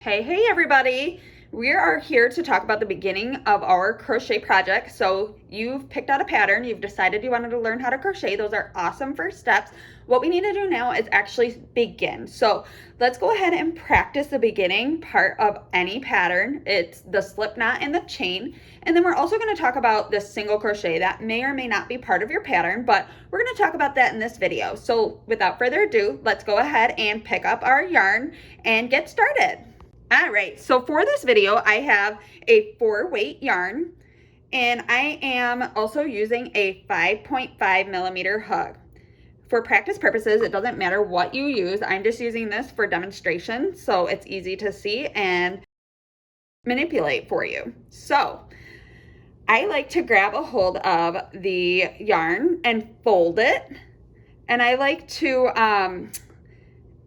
Hey everybody! We are here to talk about the beginning of our crochet project. So you've picked out a pattern, you've decided you wanted to learn how to crochet. Those are awesome first steps. What we need to do now is actually begin. So let's go ahead and practice the beginning part of any pattern. It's the slip knot and the chain. And then we're also going to talk about the single crochet. That may or may not be part of your pattern, but we're going to talk about that in this video. So without further ado, let's go ahead and pick up our yarn and get started. All right, so for this video, I have a 4-weight yarn, and I am also using a 5.5 millimeter hook. For practice purposes, it doesn't matter what you use. I'm just using this for demonstration, so it's easy to see and manipulate for you. So I like to grab a hold of the yarn and fold it, and I like to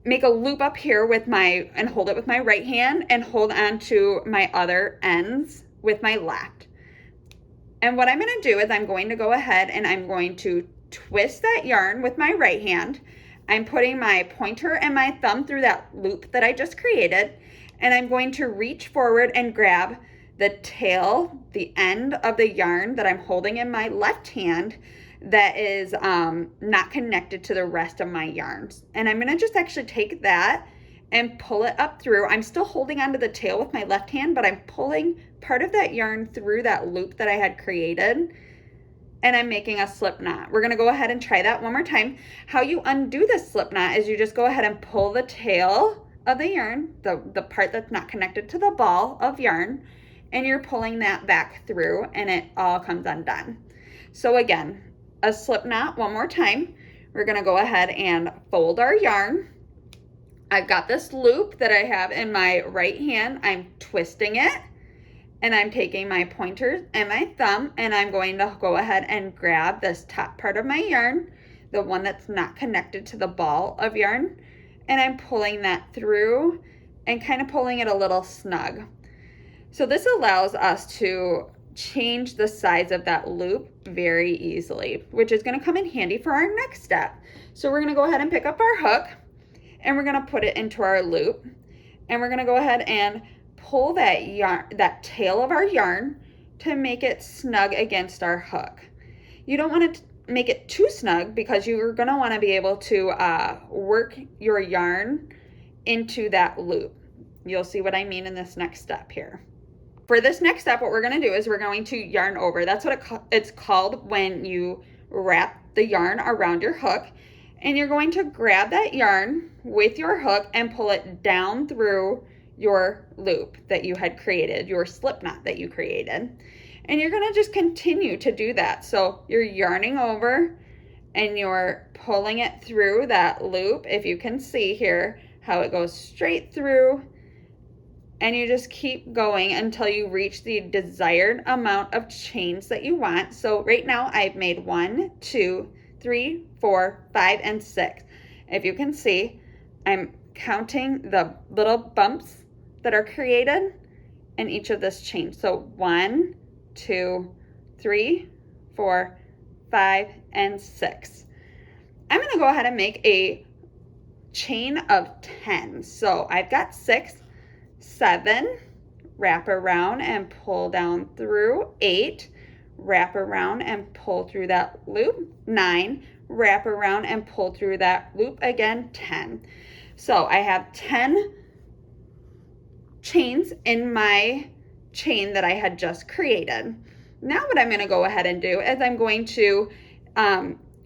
make a loop up here with and hold it with my right hand and hold on to my other ends with my left. And what I'm going to do is I'm going to go ahead and I'm going to twist that yarn with my right hand. I'm putting my pointer and my thumb through that loop that I just created, and I'm going to reach forward and grab the tail, the end of the yarn that I'm holding in my left hand that is not connected to the rest of my yarns. And I'm gonna just actually take that and pull it up through. I'm still holding onto the tail with my left hand, but I'm pulling part of that yarn through that loop that I had created, and I'm making a slip knot. We're gonna go ahead and try that one more time. How you undo this slip knot is you just go ahead and pull the tail of the yarn, the part that's not connected to the ball of yarn, and you're pulling that back through, and it all comes undone. So again, a slip knot one more time. We're gonna go ahead and fold our yarn. I've got this loop that I have in my right hand. I'm twisting it, and I'm taking my pointer and my thumb, and I'm going to go ahead and grab this top part of my yarn, the one that's not connected to the ball of yarn, and I'm pulling that through and kind of pulling it a little snug. So this allows us to change the size of that loop very easily, which is going to come in handy for our next step. So we're going to go ahead and pick up our hook, and we're going to put it into our loop, and we're going to go ahead and pull that yarn, that tail of our yarn, to make it snug against our hook. You don't want to make it too snug because you're going to want to be able to work your yarn into that loop. You'll see what I mean in this next step here. For this next step, what we're going to do is we're going to yarn over. That's what it's called when you wrap the yarn around your hook. And you're going to grab that yarn with your hook and pull it down through your loop that you had created, your slip knot that you created. And you're going to just continue to do that. So you're yarning over and you're pulling it through that loop. If you can see here how it goes straight through, and you just keep going until you reach the desired amount of chains that you want. So right now I've made 1, 2, 3, 4, 5, and 6. If you can see, I'm counting the little bumps that are created in each of this chain. So 1, 2, 3, 4, 5, and 6. I'm gonna go ahead and make a chain of 10. So I've got 6, 7, wrap around and pull down through, 8, wrap around and pull through that loop, 9, wrap around and pull through that loop again, 10. So I have 10 chains in my chain that I had just created. Now what I'm going to go ahead and do is I'm going to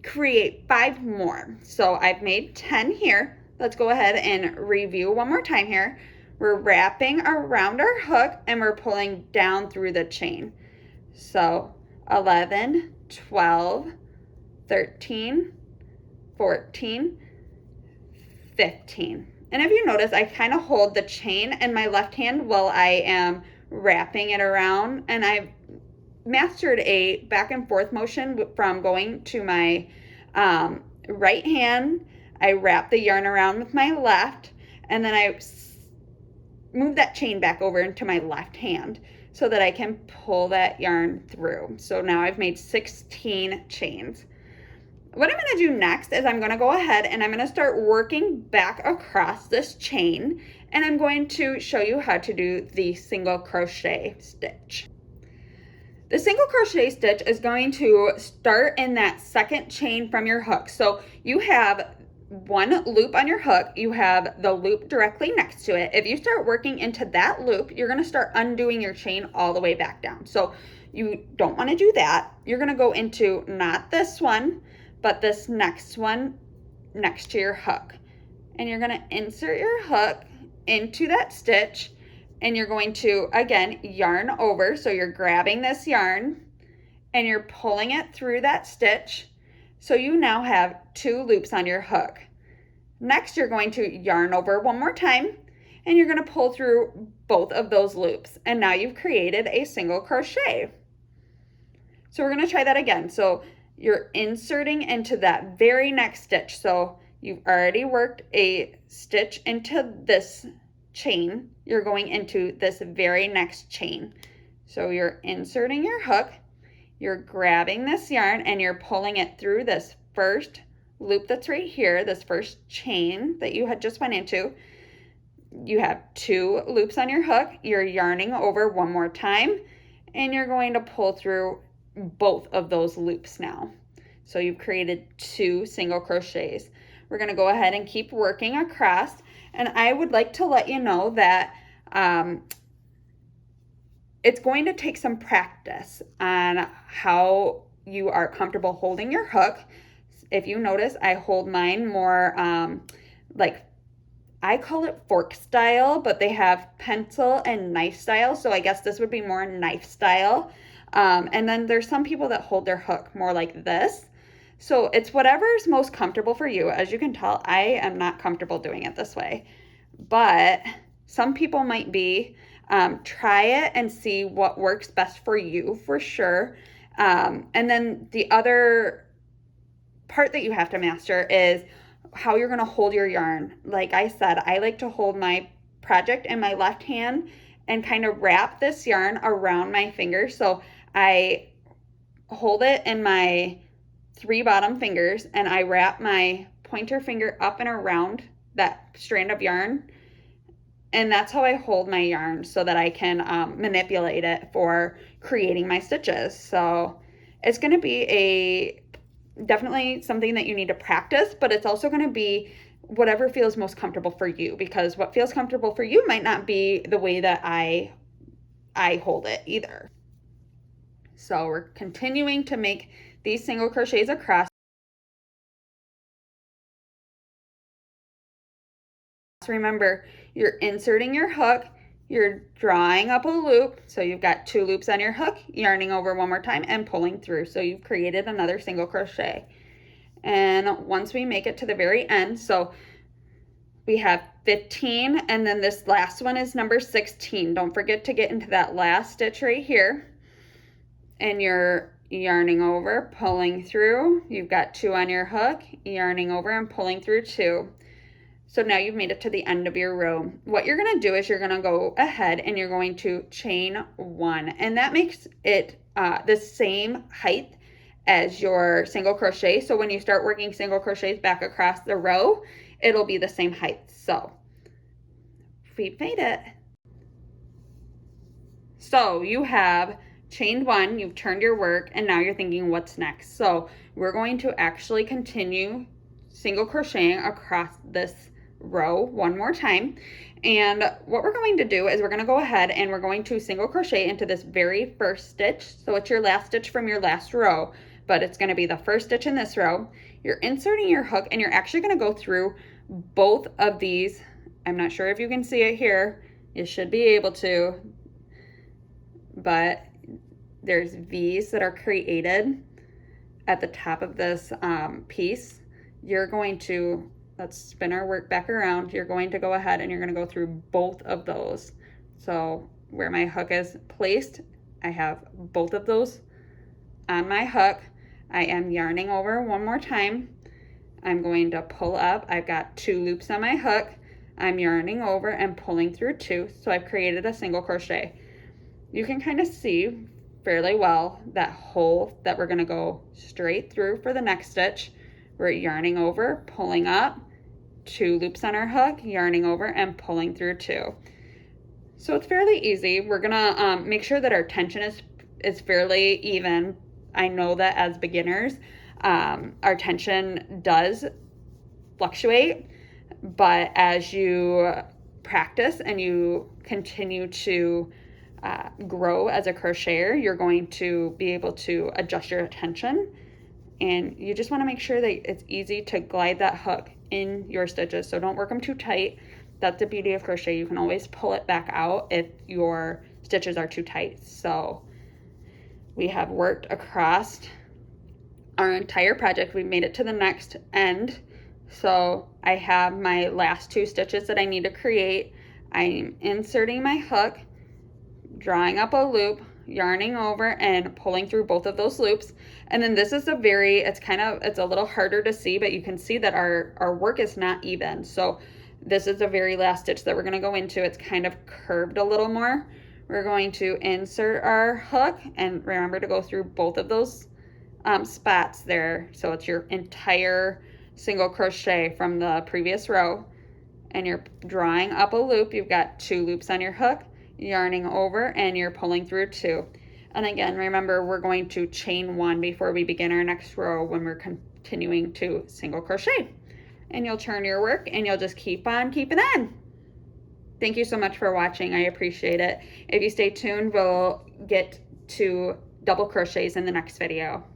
create 5 more. So I've made 10 here. Let's go ahead and review one more time here. We're wrapping around our hook and we're pulling down through the chain. So 11, 12, 13, 14, 15. And if you notice, I kind of hold the chain in my left hand while I am wrapping it around, and I've mastered a back and forth motion from going to my right hand. I wrap the yarn around with my left, and then I move that chain back over into my left hand so that I can pull that yarn through. So now I've made 16 chains. What I'm going to do next is I'm going to go ahead and I'm going to start working back across this chain, and I'm going to show you how to do the single crochet stitch. The single crochet stitch is going to start in that second chain from your hook. So you have one loop on your hook, you have the loop directly next to it. If you start working into that loop, you're going to start undoing your chain all the way back down. So you don't want to do that. You're going to go into not this one, but this next one next to your hook. And you're going to insert your hook into that stitch, and you're going to, again, yarn over. So you're grabbing this yarn and you're pulling it through that stitch. So you now have 2 loops on your hook. Next, you're going to yarn over one more time, and you're going to pull through both of those loops. And now you've created a single crochet. So we're going to try that again. So you're inserting into that very next stitch. So you've already worked a stitch into this chain. You're going into this very next chain. So you're inserting your hook, you're grabbing this yarn, and you're pulling it through this first loop that's right here, this first chain that you had just went into. You have 2 loops on your hook, you're yarning over one more time, and you're going to pull through both of those loops now. So you've created 2 single crochets. We're going to go ahead and keep working across, and I would like to let you know that it's going to take some practice on how you are comfortable holding your hook. If you notice, I hold mine more like, I call it fork style, but they have pencil and knife style. So I guess this would be more knife style. And then there's some people that hold their hook more like this. So it's whatever's most comfortable for you. As you can tell, I am not comfortable doing it this way, but some people might be. Try it and see what works best for you for sure. And then the other part that you have to master is how you're going to hold your yarn. Like I said, I like to hold my project in my left hand and kind of wrap this yarn around my fingers. So I hold it in my 3 bottom fingers and I wrap my pointer finger up and around that strand of yarn. And that's how I hold my yarn so that I can manipulate it for creating my stitches. So it's going to be definitely something that you need to practice, but it's also going to be whatever feels most comfortable for you, because what feels comfortable for you might not be the way that I hold it either. So we're continuing to make these single crochets across. Remember, you're inserting your hook, you're drawing up a loop, so you've got 2 loops on your hook, yarning over one more time and pulling through. So you've created another single crochet. And once we make it to the very end, so we have 15, and then this last one is number 16. Don't forget to get into that last stitch right here, and you're yarning over, pulling through. You've got 2 on your hook, yarning over and pulling through 2. So now you've made it to the end of your row. What you're going to do is you're going to go ahead and you're going to chain 1, and that makes it the same height as your single crochet. So when you start working single crochets back across the row, it'll be the same height. So we've made it. So you have chained 1, you've turned your work, and now you're thinking, what's next? So we're going to actually continue single crocheting across this row one more time. And what we're going to do is we're going to go ahead and we're going to single crochet into this very first stitch. So it's your last stitch from your last row, but it's going to be the first stitch in this row. You're inserting your hook and you're actually going to go through both of these. I'm not sure if you can see it here. You should be able to, but there's V's that are created at the top of this piece. You're going to, let's spin our work back around. You're going to go ahead and you're going to go through both of those. So where my hook is placed, I have both of those on my hook. I am yarning over one more time. I'm going to pull up. I've got 2 loops on my hook. I'm yarning over and pulling through 2. So I've created a single crochet. You can kind of see fairly well that hole that we're going to go straight through for the next stitch. We're yarning over, pulling up, 2 loops on our hook, yarning over and pulling through 2. So it's fairly easy. We're gonna make sure that our tension is fairly even. I know that as beginners, our tension does fluctuate, but as you practice and you continue to grow as a crocheter, you're going to be able to adjust your tension, and you just want to make sure that it's easy to glide that hook in your stitches. So don't work them too tight. That's the beauty of crochet. You can always pull it back out if your stitches are too tight. So we have worked across our entire project. We made it to the next end. So I have my last 2 stitches that I need to create. I'm inserting my hook, drawing up a loop, yarning over and pulling through both of those loops. And then this is it's a little harder to see, but you can see that our work is not even. So this is the very last stitch that we're going to go into. It's kind of curved a little more. We're going to insert our hook, and remember to go through both of those spots there. So it's your entire single crochet from the previous row, and you're drawing up a loop. You've got 2 loops on your hook, yarning over, and you're pulling through 2. And again, remember, we're going to chain 1 before we begin our next row when we're continuing to single crochet. And you'll turn your work and you'll just keep on keeping on. Thank you so much for watching. I appreciate it. If you stay tuned, we'll get to double crochets in the next video.